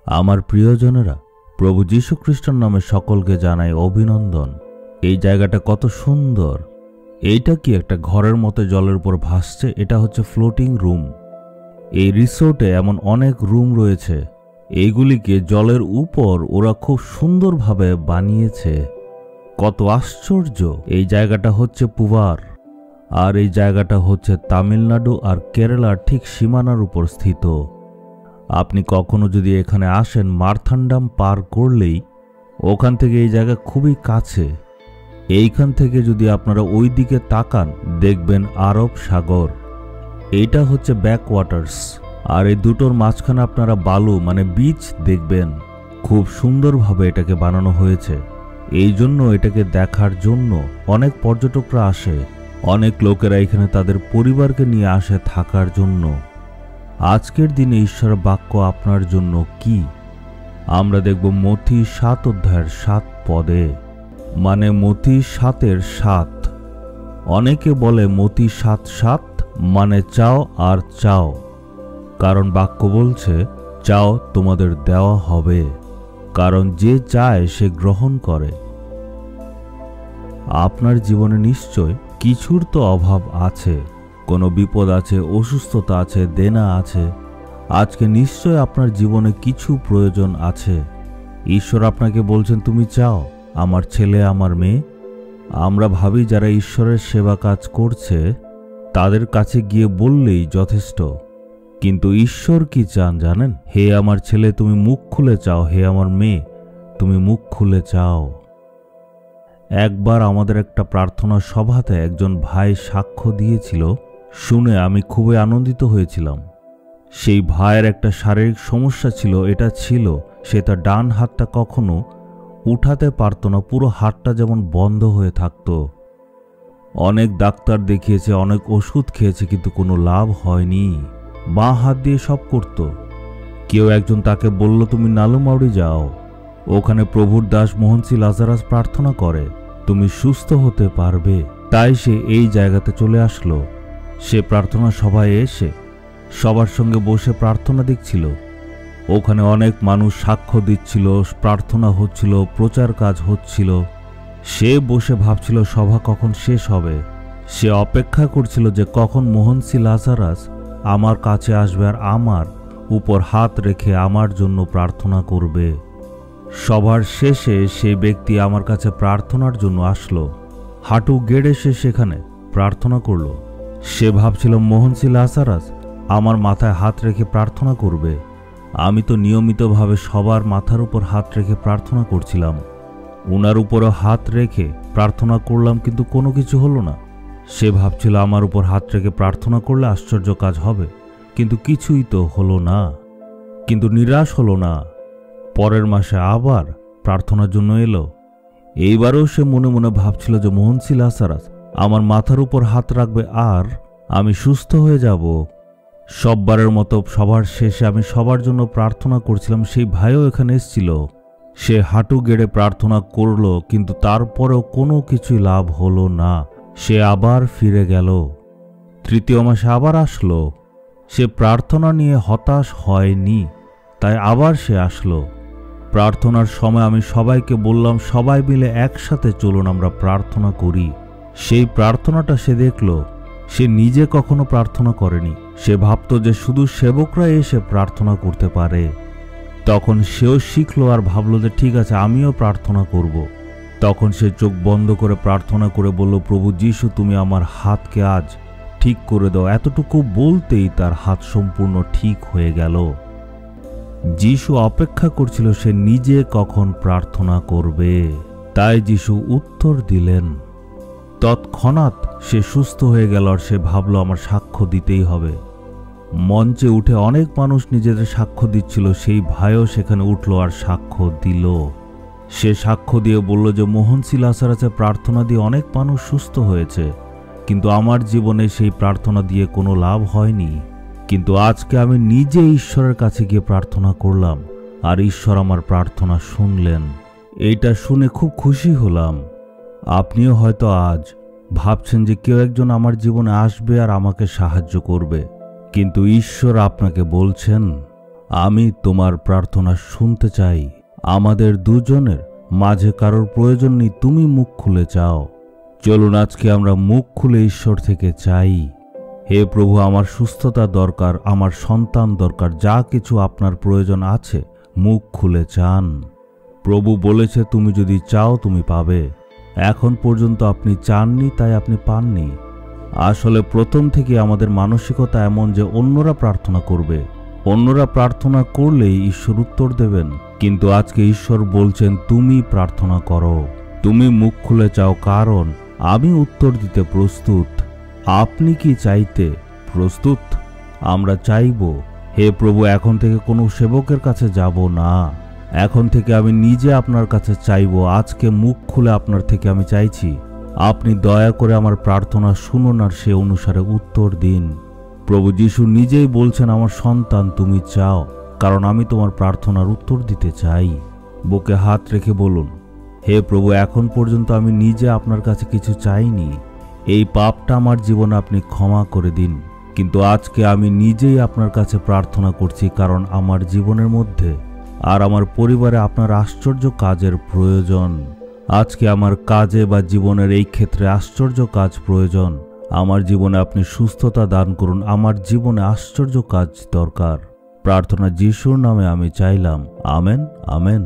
আমার প্রিয়জনেরা, প্রভু যীশু খ্রিস্টের নামে সকলকে জানাই অভিনন্দন। এই জায়গাটা কত সুন্দর। এইটা কি একটা ঘরের মতো জলের উপর ভাসছে? এটা হচ্ছে ফ্লোটিং রুম। এই রিসোর্টে এমন অনেক রুম রয়েছে, এইগুলিকে জলের উপর ওরা খুব সুন্দরভাবে বানিয়েছে। কত আশ্চর্য! এই জায়গাটা হচ্ছে পুভার, আর এই জায়গাটা হচ্ছে তামিলনাড়ু আর কেরালার ঠিক সীমানার উপর স্থিত। আপনি কখনো যদি এখানে আসেন, মারথান্ডাম পার করলেই ওখান থেকে এই জায়গা খুবই কাছে। এইখান থেকে যদি আপনারা ওই দিকে তাকান, দেখবেন আরব সাগর। এইটা হচ্ছে ব্যাকওয়াটার্স, আর এই দুটোর মাঝখানে আপনারা বালু মানে বিচ দেখবেন। খুব সুন্দরভাবে এটাকে বানানো হয়েছে। এই জন্য এটাকে দেখার জন্য অনেক পর্যটকরা আসে। অনেক লোকেরা এখানে তাদের পরিবারকে নিয়ে আসে থাকার জন্য। আজকের দিনে ঈশ্বরের বাক্য আপনার জন্য কি? আমরা দেখব মথি 7 অধ্যায়ের 7 পদে, মানে মথি 7-এর 7। অনেকে বলে মথি 7:7 মানে চাও আর চাও, কারণ বাক্য বলছে চাও তোমাদের দেওয়া হবে, কারণ যে চায় সে গ্রহণ করে। আপনার জীবনে নিশ্চয় কিছুর তো অভাব আছে, কোনো বিপদ আছে, অসুস্থতা আছে, দেনা আছে। আজকে নিশ্চয় আপনার জীবনে কিছু প্রয়োজন আছে। ঈশ্বর আপনাকে বলছেন তুমি চাও, আমার ছেলে, আমার মেয়ে। আমরা ভাবি যারা ঈশ্বরের সেবা কাজ করছে তাদের কাছে গিয়ে বললেই যথেষ্ট, কিন্তু ঈশ্বর কি চান জানেন? হে আমার ছেলে, তুমি মুখ খুলে চাও। হে আমার মেয়ে, তুমি মুখ খুলে চাও। একবার আমাদের একটা প্রার্থনা সভাতে একজন ভাই সাক্ষ্য দিয়েছিল, শুনে আমি খুবই আনন্দিত হয়েছিলাম। সেই ভাইয়ের একটা শারীরিক সমস্যা ছিল। এটা ছিল সে তার ডান হাতটা কখনো উঠাতে পারত না, পুরো হাতটা যেমন বন্ধ হয়ে থাকত। অনেক ডাক্তার দেখিয়েছে, অনেক ওষুধ খেয়েছে, কিন্তু কোনো লাভ হয়নি। বাঁ হাত দিয়ে সব করত। কেউ একজন তাকে বলল তুমি নালুমাউড়ি যাও, ওখানে প্রভুর দাস মোহনসি লাজারাস প্রার্থনা করে, তুমি সুস্থ হতে পারবে। তাই সে এই জায়গাতে চলে আসলো। সে প্রার্থনা সভায় এসে সবার সঙ্গে বসে প্রার্থনা দেখছিল। ওখানে অনেক মানুষ সাক্ষ্য দিচ্ছিল, প্রার্থনা হচ্ছিল, প্রচার কাজ হচ্ছিল। সে বসে ভাবছিল সভা কখন শেষ হবে। সে অপেক্ষা করছিল যে কখন মোহনসি লাজারাস আমার কাছে আসবে আর আমার উপর হাত রেখে আমার জন্য প্রার্থনা করবে। সভার শেষে সেই ব্যক্তি আমার কাছে প্রার্থনার জন্য আসলো। হাঁটু গেড়ে সে সেখানে প্রার্থনা করল। সে ভাবছিল মোহনসি লাজারাস আমার মাথায় হাত রেখে প্রার্থনা করবে। আমি তো নিয়মিতভাবে সবার মাথার উপর হাত রেখে প্রার্থনা করছিলাম। উনার উপরও হাত রেখে প্রার্থনা করলাম, কিন্তু কোনো কিছু হলো না। সে ভাবছিল আমার উপর হাত রেখে প্রার্থনা করলে আশ্চর্য কাজ হবে, কিন্তু কিছুই তো হলো না। কিন্তু নিরাশ হলো না। পরের মাসে আবার প্রার্থনার জন্য এলো। এইবারও সে মনে মনে ভাবছিল যে মোহনসি লাজারাস আমার মাথার উপর হাত রাখবে আর আমি সুস্থ হয়ে যাব। সববারের মতো সবার শেষে আমি সবার জন্য প্রার্থনা করছিলাম। সেই ভাইও এখানে এসেছিল। সে হাঁটু গেড়ে প্রার্থনা করল, কিন্তু তারপরেও কোনো কিছুই লাভ হলো না। সে আবার ফিরে গেল। তৃতীয় মাসে আবার আসলো। সে প্রার্থনা নিয়ে হতাশ হয়নি, তাই আবার সে আসলো। প্রার্থনার সময় আমি সবাইকে বললাম সবাই মিলে একসাথে চলুন আমরা প্রার্থনা করি। সেই প্রার্থনাটা সে দেখল সে নিজে কখনো প্রার্থনা করেনি। সে ভাবত যে শুধু সেবকরা এসে প্রার্থনা করতে পারে। তখন সেও শিখলো আর ভাবলো যে ঠিক আছে, আমিও প্রার্থনা করব। তখন সে চোখ বন্ধ করে প্রার্থনা করে বলল, প্রভু যীশু তুমি আমার হাতকে আজ ঠিক করে দাও। এতটুকু বলতেই তার হাত সম্পূর্ণ ঠিক হয়ে গেল। যীশু অপেক্ষা করছিল সে নিজে কখন প্রার্থনা করবে, তাই যীশু উত্তর দিলেন। তৎক্ষণাৎ সে সুস্থ হয়ে গেল আর সে ভাবল আমার সাক্ষ্য দিতেই হবে। মঞ্চে উঠে অনেক মানুষ নিজেদের সাক্ষ্য দিচ্ছিল। সেই ভাইও সেখানে উঠল আর সাক্ষ্য দিল। সে সাক্ষ্য দিয়ে বলল যে মোহনসি লাজারাসের প্রার্থনা দিয়ে অনেক মানুষ সুস্থ হয়েছে, কিন্তু আমার জীবনে সেই প্রার্থনা দিয়ে কোনো লাভ হয়নি। কিন্তু আজকে আমি নিজে ঈশ্বরের কাছে গিয়ে প্রার্থনা করলাম আর ঈশ্বর আমার প্রার্থনা শুনলেন। এইটা শুনে খুব খুশি হলাম। আপনিও হয়তো আজ ভাবছেন যে কেউ একজন আমার জীবনে আসবে আর আমাকে সাহায্য করবে, কিন্তু ঈশ্বর আপনাকে বলছেন, আমি তোমার প্রার্থনা শুনতে চাই। আমাদের দুজনের মাঝে কারোর প্রয়োজন নেই, তুমি মুখ খুলে চাও। চলুন আজকে আমরা মুখ খুলে ঈশ্বর থেকে চাই, হে প্রভু, আমার সুস্থতা দরকার, আমার সন্তান দরকার, যা কিছু আপনার প্রয়োজন আছে মুখ খুলে চান। প্রভু বলেছে তুমি যদি চাও তুমি পাবে। এখন পর্যন্ত আপনি চাননি, তাই আপনি পাননি। আসলে প্রথম থেকে আমাদের মানসিকতা এমন যে অন্যরা প্রার্থনা করবে, অন্যরা প্রার্থনা করলেই ঈশ্বর উত্তর দেবেন। কিন্তু আজকে ঈশ্বর বলছেন তুমি প্রার্থনা করো, তুমি মুখ খুলে চাও, কারণ আমি উত্তর দিতে প্রস্তুত। আপনি কি চাইতে প্রস্তুত? আমরা চাইব, হে প্রভু, এখন থেকে কোনো সেবকের কাছে যাব না, এখন থেকে আমি নিজে আপনার কাছে চাইব। আজকে মুখ খুলে আপনার থেকে আমি চাইছি, আপনি দয়া করে আমার প্রার্থনা শুনুন আর সে অনুসারে উত্তর দিন। প্রভু যিশু নিজেই বলছেন, আমার সন্তান তুমি চাও, কারণ আমি তোমার প্রার্থনার উত্তর দিতে চাই। বুকে হাত রেখে বলুন, হে প্রভু, এখন পর্যন্ত আমি নিজে আপনার কাছে কিছু চাইনি, এই পাপটা আমার জীবনে আপনি ক্ষমা করে দিন। কিন্তু আজকে আমি নিজেই আপনার কাছে প্রার্থনা করছি, কারণ আমার জীবনের মধ্যে আর আমার পরিবারে আপনার আশ্চর্য কাজের প্রয়োজন। আজকে আমার কাজে বা জীবনের এই ক্ষেত্রে আশ্চর্য কাজ প্রয়োজন। আমার জীবনে আপনি সুস্থতা দান করুন, আমার জীবনে আশ্চর্য কাজ দরকার। প্রার্থনা যিশুর নামে আমি চাইলাম, আমেন, আমেন।